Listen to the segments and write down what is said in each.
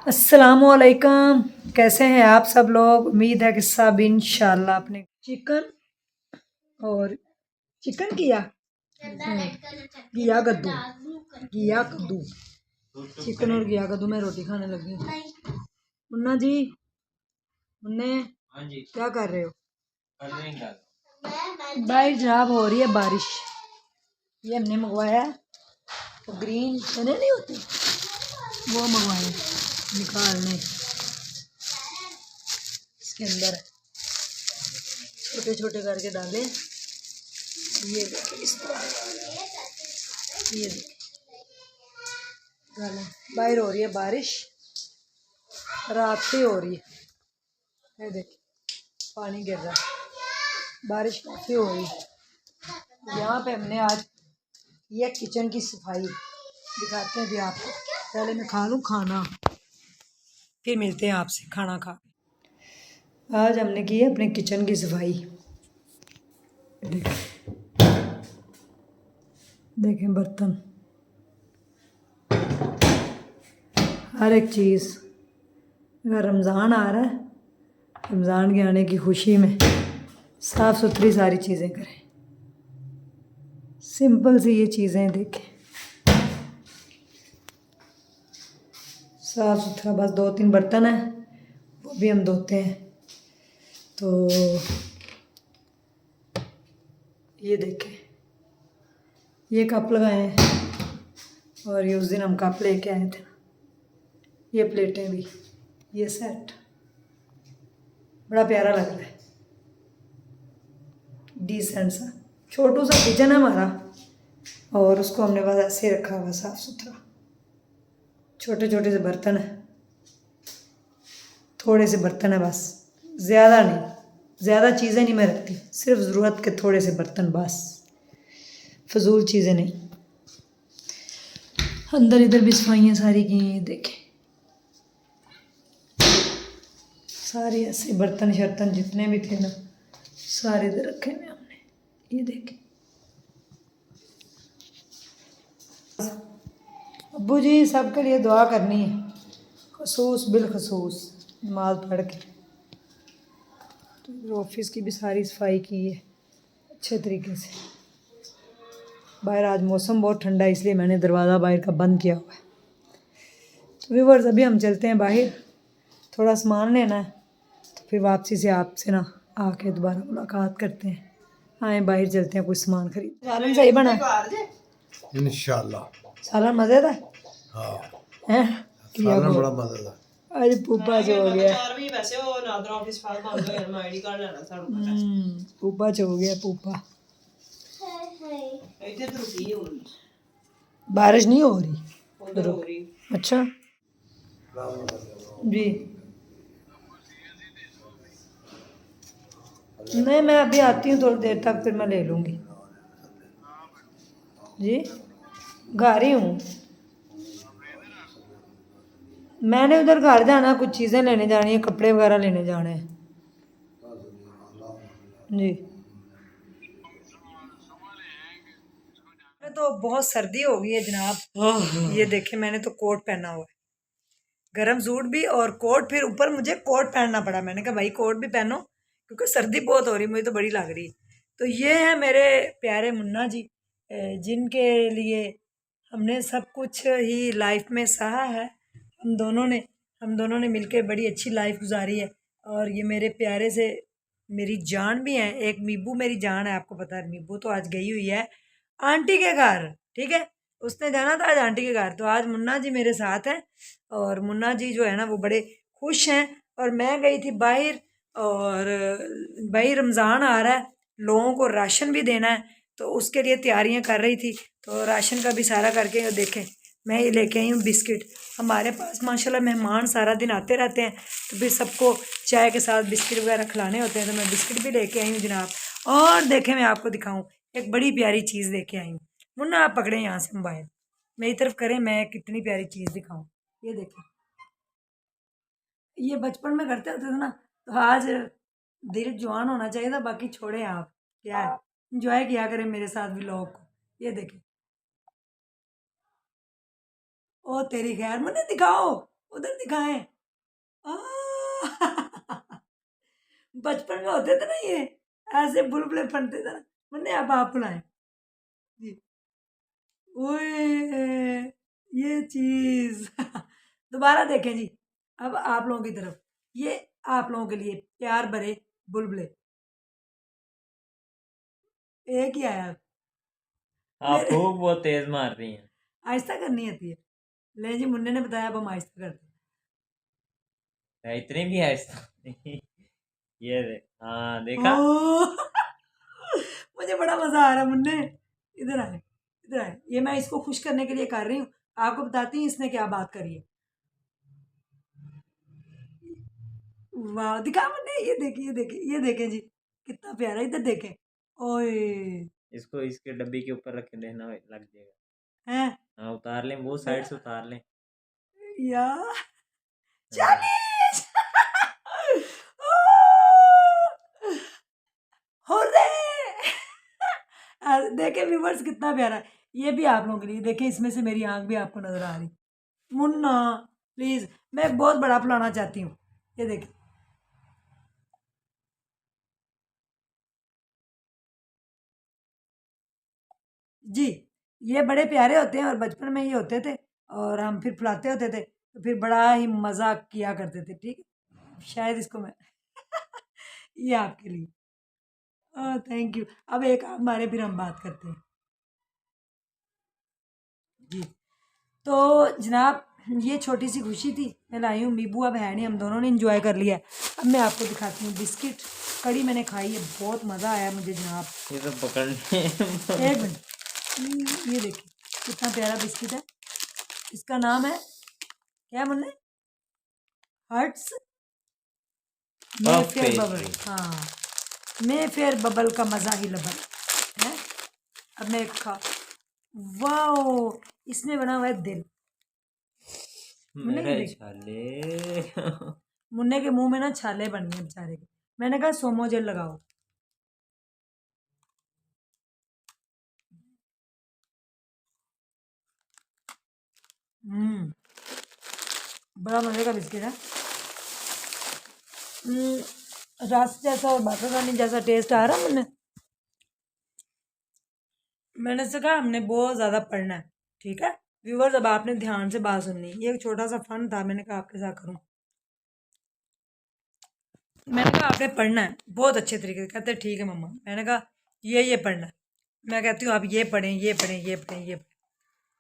अस्सलामुअलैकुम। कैसे हैं आप सब लोग? उम्मीद है कि सब इंशाल्लाह अपने चिकन और चिकन किया घिया कद्दू चिकन और घिया कद्दू में रोटी खाने लगी हूँ। मुन्ना जी, मुन्ने क्या कर रहे हो? बाहर जनाब हो रही है बारिश। ये हमने मंगवाया है, तो ग्रीन चने नहीं होते वो मंगवाए निकालने, इसके अंदर छोटे छोटे करके डाले। ये देखिए इस तरह, ये देखिए डालें। बाहर हो रही है बारिश, रात से हो रही है। ये देखिए पानी गिर रहा है, बारिश काफ़ी हो रही है। यहाँ पे हमने आज ये किचन की सफाई दिखाते हैं भी आपको। पहले मैं खा लूँ खाना, फिर मिलते हैं आपसे खाना खा। आज हमने की है अपने किचन की सफाई। देखें बर्तन, हर एक चीज़। अगर रमज़ान आ रहा है, रमज़ान के आने की खुशी में साफ़ सुथरी सारी चीज़ें करें। सिंपल सी ये चीज़ें देखें, साफ़ सुथरा। बस 2-3 बर्तन हैं, वो भी हम धोते हैं। तो ये देखें, ये कप लगाए हैं, और ये उस दिन हम कप लेके आए थे। ये प्लेटें भी, ये सेट बड़ा प्यारा लग रहा है, डिसेंट सा। छोटू सा किचन है हमारा, और उसको हमने बस ऐसे रखा हुआ साफ़ सुथरा। छोटे छोटे से बर्तन है, थोड़े से बर्तन है बस, ज़्यादा नहीं, ज़्यादा चीज़ें नहीं मैं रखती, सिर्फ ज़रूरत के थोड़े से बर्तन बस, फजूल चीज़ें नहीं। अंदर इधर भी सफाइयाँ सारी की हैं, देखें सारे ऐसे बर्तन शर्तन जितने भी थे ना, सारे इधर रखे हुए हमने। ये देखें अब्बू जी सबके लिए दुआ करनी है, खसूस बिलखसूस नमाज पढ़ के। तो ऑफिस की भी सारी सफाई की है अच्छे तरीके से। बाहर आज मौसम बहुत ठंडा है, इसलिए मैंने दरवाज़ा बाहर का बंद किया हुआ है। तो व्यूअर्स अभी हम चलते हैं बाहर, थोड़ा सामान लेना है, तो फिर वापसी से आपसे ना आके दोबारा मुलाकात करते हैं। आए बाहर चलते हैं, कुछ सामान खरीद। सालन सही बना इंशाल्लाह। सालन मज़ेदार हाँ, है, सालन बड़ा मजेदार। अरे पुप्पा जो हो गया, पुप्पा जो हो गया पुप्पा। बारिश नहीं हो रही? अच्छा जी, नहीं मैं अभी आती हूँ थोड़ी देर तक, फिर मैं ले लूँगी जी। घर ही हूँ, मैंने उधर घर जाना, कुछ चीज़ें लेने जानी है, कपड़े वगैरह लेने जाने हैं जी। तो बहुत सर्दी हो गई है जनाब। ये देखे मैंने तो कोट पहना हुआ है, गर्म सूट भी और कोट, फिर ऊपर मुझे कोट पहनना पड़ा। मैंने कहा भाई कोट भी पहनो, क्योंकि सर्दी बहुत हो रही, मुझे तो बड़ी लग रही। तो ये है मेरे प्यारे मुन्ना जी, जिनके लिए हमने सब कुछ ही लाइफ में सहा है। हम दोनों ने मिलकर बड़ी अच्छी लाइफ गुजारी है। और ये मेरे प्यारे से मेरी जान भी हैं। एक मीबू मेरी जान है, आपको पता है मीबू तो आज गई हुई है आंटी के घर, ठीक है, उसने जाना था आज आंटी के घर। तो आज मुन्ना जी मेरे साथ हैं, और मुन्ना जी जो है ना वो बड़े खुश हैं। और मैं गई थी बाहर, और भाई रमज़ान आ रहा है, लोगों को राशन भी देना है, तो उसके लिए तैयारियां कर रही थी। तो राशन का भी सारा करके देखें, मैं ये लेके आई हूँ बिस्किट। हमारे पास माशाल्लाह मेहमान सारा दिन आते रहते हैं, तो फिर सबको चाय के साथ बिस्किट वगैरह खिलाने होते हैं, तो मैं बिस्किट भी लेके आई हूँ जनाब। और देखें मैं आपको दिखाऊँ, एक बड़ी प्यारी चीज़ लेके आई हूँ। मुन्ना आप पकड़े यहाँ से मोबाइल, मेरी तरफ करें, मैं कितनी प्यारी चीज़ दिखाऊँ। ये देखें, ये बचपन में करते होते थे ना, तो आज दिल जवान होना चाहिए था। बाकी छोड़े आप, क्या है, इंजॉय किया करें मेरे साथ व्लॉग को। ये देखें, ओ तेरी खैर, मुन्ने दिखाओ, उधर दिखाएं। बचपन में होते थे ना ये, ऐसे बुलबुले बनते थे ना। मुन्ने अब आप बुलाएं जी। ओए ये चीज। दोबारा देखें जी। अब आप लोगों की तरफ, ये आप लोगों के लिए प्यार भरे बुलबुले। एक ही आया आप मेरे। फूक बहुत तेज मार रही हैं। आहिस्ता करनी आती है। ले जी, मुन्ने ने बताया, अब हम आहिस्ता करते इतनी भी आहिस्ता नहीं। ये हाँ, हैं। देखा। ओ! मुझे बड़ा मजा आ रहा है मुन्ने। इधर आए, इधर आए। ये मैं इसको खुश करने के लिए कर रही हूँ। आपको बताती हूँ इसने क्या बात करी है। वाह, दिखा मुन्ने, ये देखिए, ये देखिए, ये देखें जी, कितना प्यारा। इधर देखें। ओए इसको इसके डब्बी के ऊपर रख के देना, लग जाएगा। हैं हाँ, उतार लें, वो साइड से उतार लें। यार। हाँ। चालीस। हुर्रे! देखे व्यूवर्स, कितना प्यारा है। ये भी आप लोगों के लिए। देखें, इसमें से मेरी आंख भी आपको नजर आ रही। मुन्ना प्लीज, मैं बहुत बड़ा फुलाना चाहती हूँ। ये देखें। जी, ये बड़े प्यारे होते हैं और बचपन में ये होते थे और हम फिर फुलाते होते थे, तो फिर बड़ा ही मजाक किया करते थे। ठीक है, शायद इसको मैं ये आपके लिए। Thank you. अब एक आप मारे, फिर हम बात करते हैं जी। तो जनाब, ये छोटी सी खुशी थी। मैं लाई हूँ, मीबू अब है नहीं, हम दोनों ने इंजॉय कर लिया है। अब मैं आपको दिखाती हूँ बिस्किट। कड़ी मैंने खाई है, बहुत मज़ा आया मुझे जनाब। ये तो पकड़ने। एक मिनट। ये देखिए, कितना प्यारा बिस्किट है। इसका नाम है क्या मुन्ने? Hearts Mayfair bubble. हाँ, मेफेयर बबल का मज़ा ही लबल है। अब मैं खा। वाओ, इसमें बना हुआ है दिल। मुन्ने ये मेरे देख, छाले। मुन्ने के मुंह में ना छाले बन गए बेचारे के। मैंने कहा सोमो जेल लगाओ। हम्म, बड़ा मजे का बिस्किट है। रस जैसा और बाकागानी जैसा टेस्ट आ रहा है मुन्ने। मैंने से कहा हमने बहुत ज्यादा पढ़ना है। ठीक है व्यूवर्स, अब आपने ध्यान से बात सुननी। ये एक छोटा सा फन था, मैंने कहा आपके साथ करूं। मैंने कहा आपने पढ़ना है बहुत अच्छे तरीके से। कहते ठीक है मम्मा। मैंने कहा ये पढ़ना है। मैं कहती हूँ आप ये पढ़ें, ये पढ़ें, ये पढ़ें, ये पढ़ें।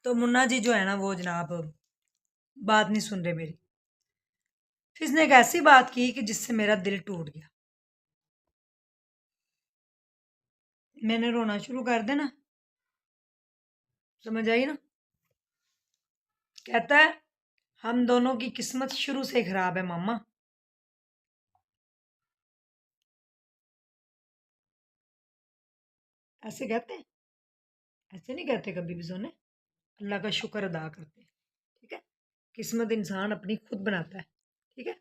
तो मुन्ना जी जो है ना, वो जनाब बात नहीं सुन रहे मेरी। फिर इसने एक ऐसी बात की कि जिससे मेरा दिल टूट गया। मैंने रोना शुरू कर देना, समझ आई ना। कहता है हम दोनों की किस्मत शुरू से खराब है मामा। ऐसे कहते हैं? ऐसे नहीं कहते कभी भी सोने। अल्लाह का शुक्र अदा करते हैं। ठीक है, किस्मत इंसान अपनी खुद बनाता है। ठीक है,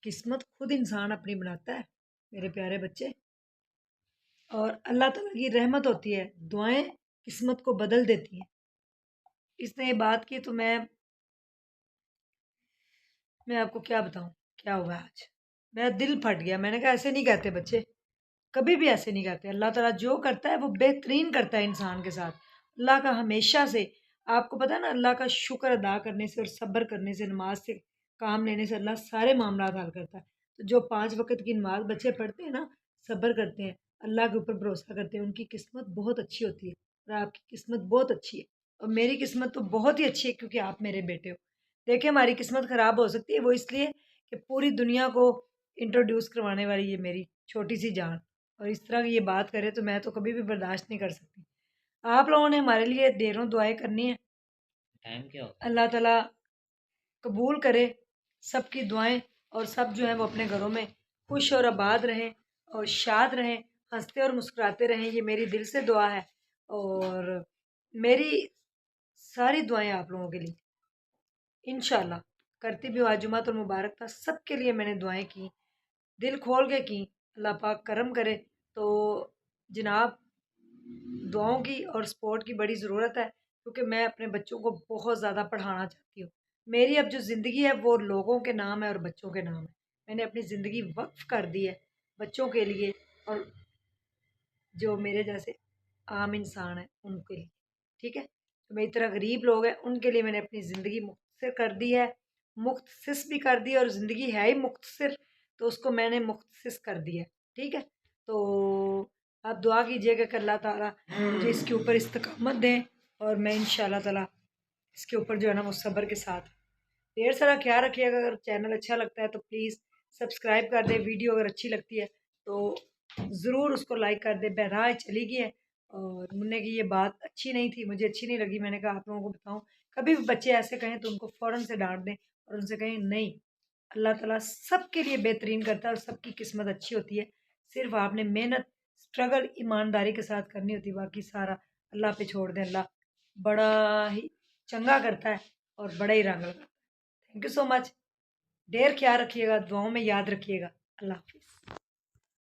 किस्मत खुद इंसान अपनी बनाता है मेरे प्यारे बच्चे। और अल्लाह ताला की रहमत होती है, दुआएं किस्मत को बदल देती हैं। इसने ये बात की तो मैं आपको क्या बताऊं क्या हुआ आज। मेरा दिल फट गया। मैंने कहा ऐसे नहीं कहते बच्चे, कभी भी ऐसे नहीं कहते। अल्लाह ताला जो करता है वो बेहतरीन करता है इंसान के साथ। अल्लाह का हमेशा से, आपको पता है ना, अल्लाह का शुक्र अदा करने से और सब्र करने से, नमाज से काम लेने से अल्लाह सारे मामला हल करता है। तो जो 5 वक्त की नमाज बच्चे पढ़ते हैं ना, सब्र करते हैं, अल्लाह के ऊपर भरोसा करते हैं, उनकी किस्मत बहुत अच्छी होती है। और आपकी किस्मत बहुत अच्छी है और मेरी किस्मत तो बहुत ही अच्छी है, क्योंकि आप मेरे बेटे हो। देखिए, हमारी किस्मत ख़राब हो सकती है, वो इसलिए कि पूरी दुनिया को इंट्रोड्यूस करवाने वाली ये मेरी छोटी सी जान और इस तरह की ये बात करे, तो मैं तो कभी भी बर्दाश्त नहीं कर सकती। आप लोगों ने हमारे लिए ढेरों दुआएं करनी है। टाइम क्या होता है? अल्लाह ताला कबूल करे सबकी दुआएं, और सब जो है वो अपने घरों में खुश और आबाद रहें और शाद रहें, हंसते और मुस्कुराते रहें। ये मेरी दिल से दुआ है और मेरी सारी दुआएं आप लोगों के लिए इंशाल्लाह करती भी हूँ। आज जुमा तो मुबारक था, सबके लिए मैंने दुआएं की, दिल खोल के की। अल्लाह पाक करम करे। तो जनाब, दुआओं की और सपोर्ट की बड़ी ज़रूरत है, क्योंकि मैं अपने बच्चों को बहुत ज़्यादा पढ़ाना चाहती हूँ। मेरी अब जो ज़िंदगी है वो लोगों के नाम है और बच्चों के नाम है। मैंने अपनी ज़िंदगी वक्फ कर दी है बच्चों के लिए और जो मेरे जैसे आम इंसान हैं उनके लिए। ठीक है, तो मेरी तरह गरीब लोग हैं उनके लिए मैंने अपनी ज़िंदगी मुख्तसर कर दी है, मुख्तसिस भी कर दी है, और ज़िंदगी है ही मुख्तसर तो उसको मैंने मुख्तसिस कर दिया है। ठीक है, तो आप दुआ कीजिएगा कि अल्लाह ताला मुझे इसके ऊपर इस्तकामत दें और मैं इंशाल्लाह ताला इसके ऊपर जो है ना वो सब्र के साथ ढेर सारा ख्याल रखिएगा। अगर चैनल अच्छा लगता है तो प्लीज़ सब्सक्राइब कर दें, वीडियो अगर अच्छी लगती है तो ज़रूर उसको लाइक कर दें। बहरहाल चली गई है और मुन्ने की ये बात अच्छी नहीं थी, मुझे अच्छी नहीं लगी, मैंने कहा आप लोगों को बताऊँ। कभी भी बच्चे ऐसे कहें तो उनको फ़ौरन से डांट दें और उनसे कहें नहीं, अल्लाह ताला सबके लिए बेहतरीन करता है और सबकी किस्मत अच्छी होती है। सिर्फ आपने मेहनत, स्ट्रगल, ईमानदारी के साथ करनी होती है, बाकी सारा अल्लाह पे छोड़ दें। अल्लाह बड़ा ही चंगा करता है और बड़ा ही रंग लगाता है। Thank you so much. ढेर ख्याल रखिएगा, दुआओं में याद रखिएगा। अल्लाह हाफिज़।